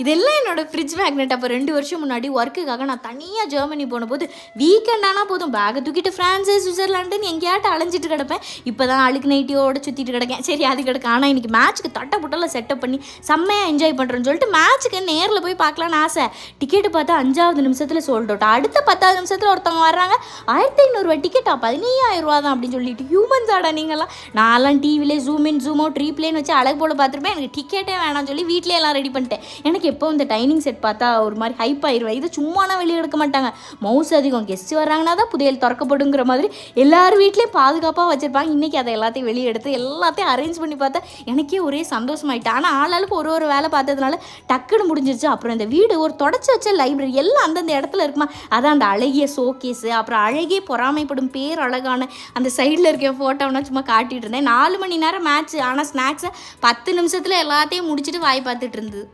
இதெல்லாம் என்னோட fridge magnet. அப்போ 2 வருஷம் முன்னாடி ஒர்க்குக்காக நான் தனியாக ஜெர்மனி போன போது வீக்கெண்ட் ஆனால் போதும் பேக்கை தூக்கிட்டு ஃப்ரான்ஸு சுவிட்சர்லாண்டுன்னு எங்கேயாட்ட அலைஞ்சிட்டு கிடப்பேன். இப்போ தான் அழுக்கு நைட்டியோட சுற்றிட்டு கிடக்கேன். சரி அது கிடக்கு. ஆனால் இன்றைக்கி மேட்ச்சுக்கு தட்டப்புட்டெல்லாம் செட்டப் பண்ணி செம்மையாக என்ஜாய் பண்ணுறேன்னு சொல்லிட்டு மேட்ச்சுக்கு நேரில் போய் பார்க்கலான்னு ஆசை. டிக்கெட்டு பார்த்தா 5வது நிமிஷத்தில் சோல்ட் அவுட். அடுத்த 10வது நிமிஷத்தில் ஒருத்தவங்க வர்றாங்க, 1500 டிக்கெட்டா, 15,000 தான் அப்படின்னு சொல்லிட்டு. ஹியூமன்ஸ் ஆடா நீங்கள்லாம். நான்லாம் டிவிலே ஜூம் இன் ஜூம் அவுட் ரீப்ளேன்னு வச்சு அழகு போல பார்த்துருப்பேன். எனக்கு டிக்கெட்டே வேணாம்னு சொல்லி வீட்டிலே எல்லாம் ரெடி பண்ணிட்டேன். எனக்கு எப்போ இந்த டைனிங் செட் பார்த்தா ஒரு மாதிரி ஹைப் ஆயிடுவேன். இது சும்மானா வெளியே எடுக்க மாட்டாங்க, மவுஸ் அதிகம், கெஸ்ட் வர்றாங்கன்னா தான் புதையல் திறக்கப்படுங்கிற மாதிரி எல்லார் வீட்லேயும் பாதுகாப்பாக வச்சுருப்பாங்க. இன்றைக்கி அதை எல்லாத்தையும் வெளியே எடுத்து எல்லாத்தையும் அரேஞ்ச் பண்ணி பார்த்தா எனக்கே ஒரே சந்தோஷமாயிட்டேன். ஆனால் ஆளாளுக்கு ஒரு வேலை பார்த்ததுனால டக்குன்னு முடிஞ்சிருச்சு. அப்புறம் இந்த வீடு ஒரு தொடச்சி வச்ச லைப்ரரி எல்லாம் அந்தந்த இடத்துல இருக்குமா, அதான் அந்த அழகிய ஷோகேஸு, அப்புறம் அழகே பொறாமைப்படும் பேர் அழகான அந்த சைடில் இருக்க ஃபோட்டோன்னா சும்மா காட்டிகிட்டு இருந்தேன். 4 மணி நேரம் மேட்ச். ஆனால் ஸ்நாக்ஸை 10 நிமிஷத்தில் எல்லாத்தையும் முடிச்சுட்டு வாய் பார்த்துட்டு இருந்தது.